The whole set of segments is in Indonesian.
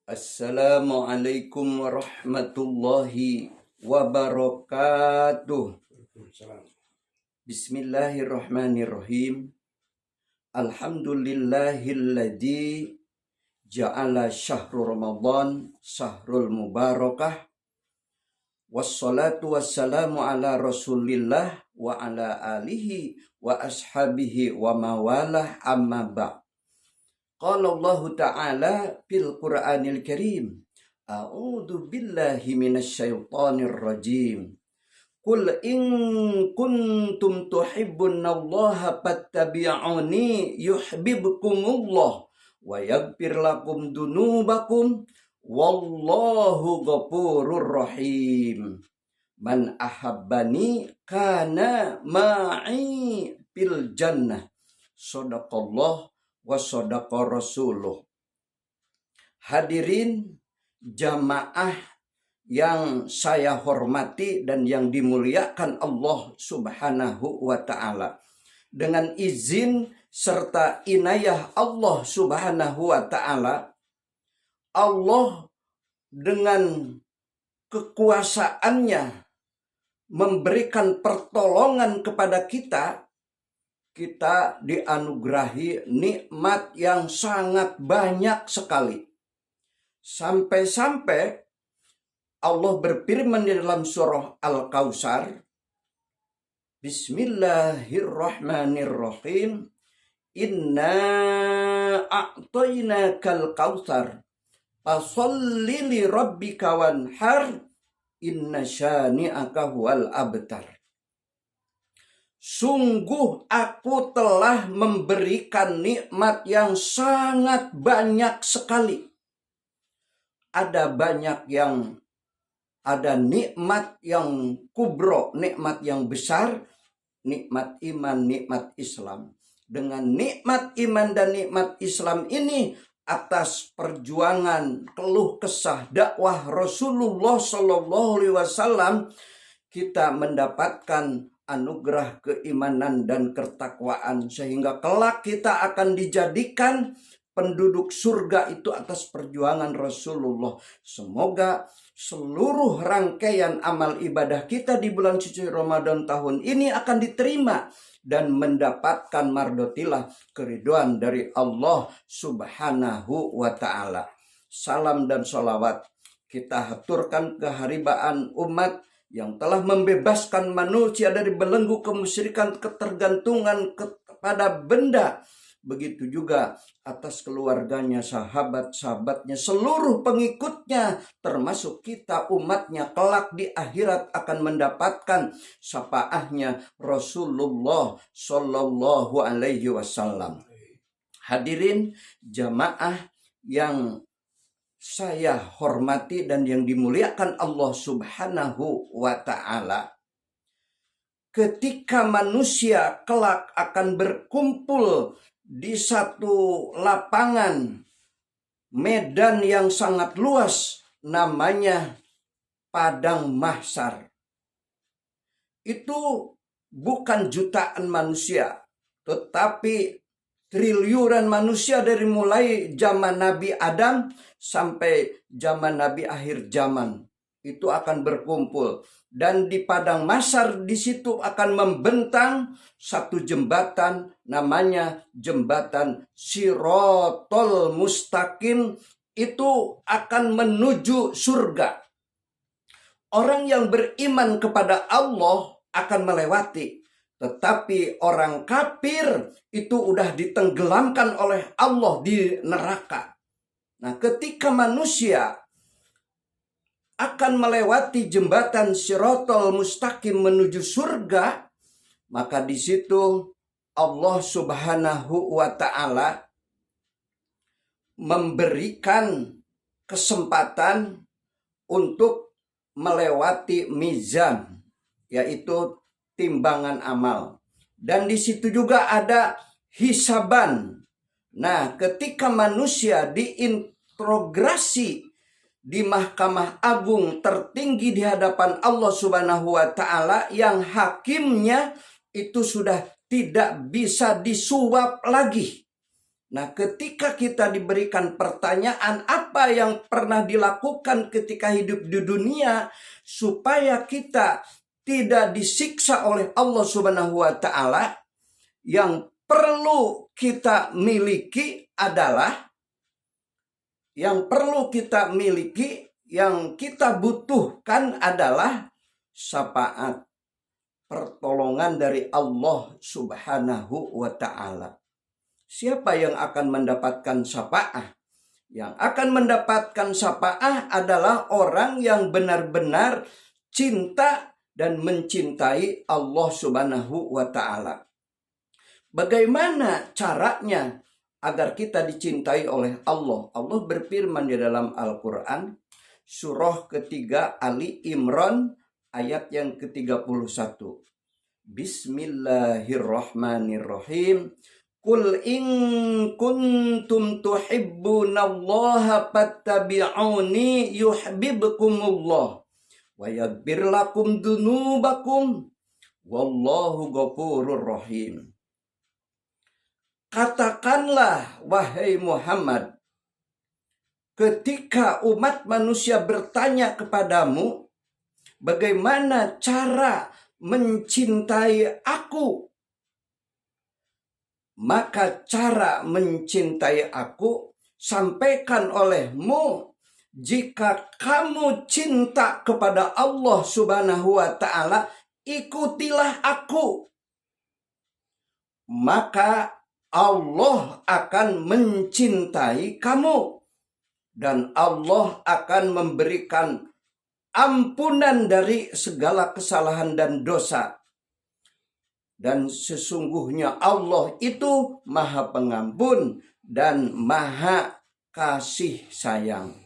Assalamualaikum warahmatullahi wabarakatuh. Bismillahirrahmanirrahim. Alhamdulillahilladzi ja'ala syahrul Ramadan syahrul mubarakah. Wassalatu wassalamu ala Rasulillah wa ala alihi wa ashabihi wa mawalah amma ba'. Qala Allah Ta'ala fil Qur'anil Karim. A'udzu billahi minasyaitonir rajim. Qul in kuntum tuhibbunallaha fattabi'uni yuhibbukumullah wa yaghfir lakum dunubakum wallahu ghafurur rahim. Man ahabbani kana ma'i fil jannah. Shadaqallah wa shadaqa rasuluh. Hadirin jamaah yang saya hormati dan yang dimuliakan Allah Subhanahu wa ta'ala. Dengan izin serta inayah Allah Subhanahu wa ta'ala, Allah dengan kekuasaannya memberikan pertolongan kepada kita dianugerahi nikmat yang sangat banyak sekali. Sampai-sampai Allah berfirman di dalam surah Al-Kautsar, Bismillahirrahmanirrahim. Inna a'tainakal kautsar fasholli li rabbika wanhar inna syani'aka huwal abtar. Sungguh aku telah memberikan nikmat yang sangat banyak sekali. Ada nikmat yang kubro, nikmat yang besar, nikmat iman, nikmat Islam. Dengan nikmat iman dan nikmat Islam ini, atas perjuangan keluh kesah dakwah Rasulullah SAW, kita mendapatkan anugerah keimanan dan ketakwaan, sehingga kelak kita akan dijadikan penduduk surga itu atas perjuangan Rasulullah. Semoga seluruh rangkaian amal ibadah kita di bulan suci Ramadan tahun ini akan diterima dan mendapatkan mardotilah keridhaan dari Allah Subhanahu wa ta'ala. Salam dan sholawat kita haturkan keharibaan umat yang telah membebaskan manusia dari belenggu kemusyrikan, ketergantungan kepada benda. Begitu juga atas keluarganya, sahabat-sahabatnya, seluruh pengikutnya, termasuk kita umatnya, kelak di akhirat akan mendapatkan syafaatnya Rasulullah Sallallahu Alaihi Wasallam. Hadirin jamaah yang saya hormati dan yang dimuliakan Allah Subhanahu wa ta'ala. Ketika manusia kelak akan berkumpul di satu lapangan, medan yang sangat luas, namanya Padang Mahsyar. Itu bukan jutaan manusia, tetapi triliunan manusia dari mulai zaman Nabi Adam sampai zaman Nabi akhir zaman. Itu akan berkumpul. Dan di Padang Mahsyar di situ akan membentang satu jembatan, namanya jembatan Shiratal Mustaqim. Itu akan menuju surga. Orang yang beriman kepada Allah akan melewati. Tetapi orang kafir itu udah ditenggelamkan oleh Allah di neraka. Nah, ketika manusia akan melewati jembatan Shiratal Mustaqim menuju surga, maka di situ Allah Subhanahu wa ta'ala memberikan kesempatan untuk melewati mizan, yaitu timbangan amal. Dan di situ juga ada hisaban. Nah, ketika manusia diintrogasi di Mahkamah Agung tertinggi di hadapan Allah Subhanahu wa ta'ala, yang hakimnya itu sudah tidak bisa disuap lagi. Nah, ketika kita diberikan pertanyaan apa yang pernah dilakukan ketika hidup di dunia supaya kita tidak disiksa oleh Allah Subhanahu wa taala, yang perlu kita miliki adalah yang kita butuhkan adalah syafaat, pertolongan dari Allah Subhanahu wa taala. Siapa yang akan mendapatkan syafaat? Yang akan mendapatkan syafaat adalah orang yang benar-benar cinta dan mencintai Allah Subhanahu wa taala. Bagaimana caranya agar kita dicintai oleh Allah? Allah berfirman di dalam Al-Quran, surah ketiga Ali Imran ayat yang ke-31. Bismillahirrahmanirrahim. Qul in kuntum tuhibbunallaha fattabi'uni yuhibbukumullah wa yaghfir lakum dzunubakum wallahu ghafurur rahim. Katakanlah wahai Muhammad, ketika umat manusia bertanya kepadamu, bagaimana cara mencintai aku? Maka cara mencintai aku sampaikan olehmu, jika kamu cinta kepada Allah Subhanahu wa taala, ikutilah aku. Maka Allah akan mencintai kamu dan Allah akan memberikan ampunan dari segala kesalahan dan dosa. Dan sesungguhnya Allah itu Maha Pengampun dan Maha Kasih Sayang.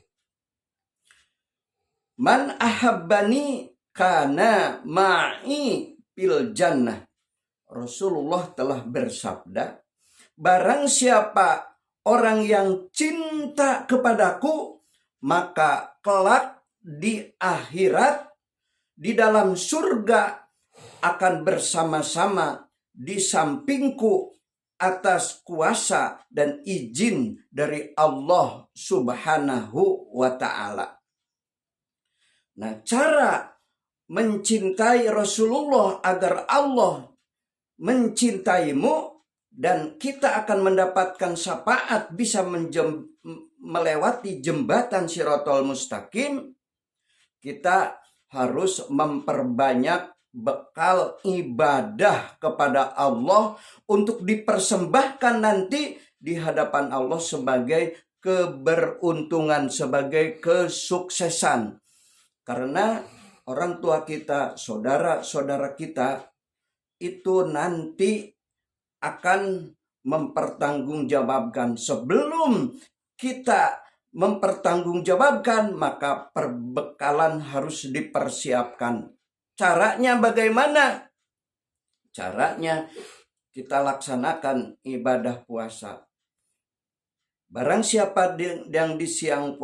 Man ahabbani kana ma'i fil jannah. Rasulullah telah bersabda, barang siapa orang yang cinta kepadaku, maka kelak di akhirat, di dalam surga, akan bersama-sama di sampingku atas kuasa dan izin dari Allah Subhanahu wa ta'ala. Nah, cara mencintai Rasulullah agar Allah mencintaimu dan kita akan mendapatkan syafaat, bisa melewati jembatan Shirathul Mustaqim, kita harus memperbanyak bekal ibadah kepada Allah untuk dipersembahkan nanti di hadapan Allah sebagai keberuntungan, sebagai kesuksesan. Karena orang tua kita, saudara-saudara kita itu nanti akan mempertanggungjawabkan. Sebelum kita mempertanggungjawabkan, maka perbekalan harus dipersiapkan. Caranya bagaimana? Caranya kita laksanakan ibadah puasa. Barang siapa yang di siang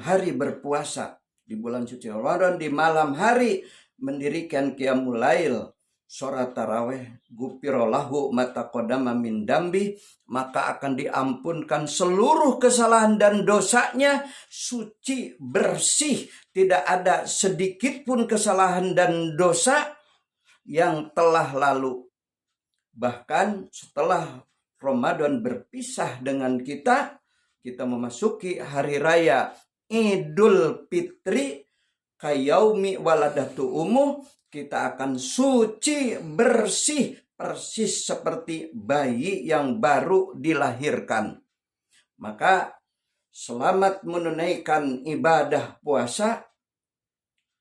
hari berpuasa di bulan suci Ramadan, di malam hari mendirikan qiyamul lail, sholat tarawih, gufirolahu mataqaddama min dambi, maka akan diampunkan seluruh kesalahan dan dosanya, suci, bersih, tidak ada sedikit pun kesalahan dan dosa yang telah lalu. Bahkan setelah Ramadan berpisah dengan kita memasuki hari raya Idul Fitri, kayaumi waladatu umuh, kita akan suci, bersih, persis seperti bayi yang baru dilahirkan. Maka selamat menunaikan ibadah puasa.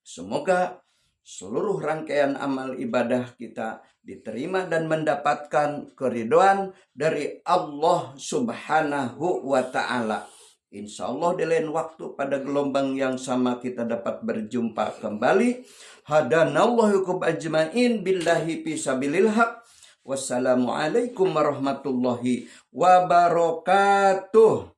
Semoga seluruh rangkaian amal ibadah kita diterima dan mendapatkan keridhaan dari Allah Subhanahu wa ta'ala. Insya Allah di lain waktu pada gelombang yang sama kita dapat berjumpa kembali. Hadanallahu ajma'in billahi fisabilil haq. Wassalamualaikum warahmatullahi wabarakatuh.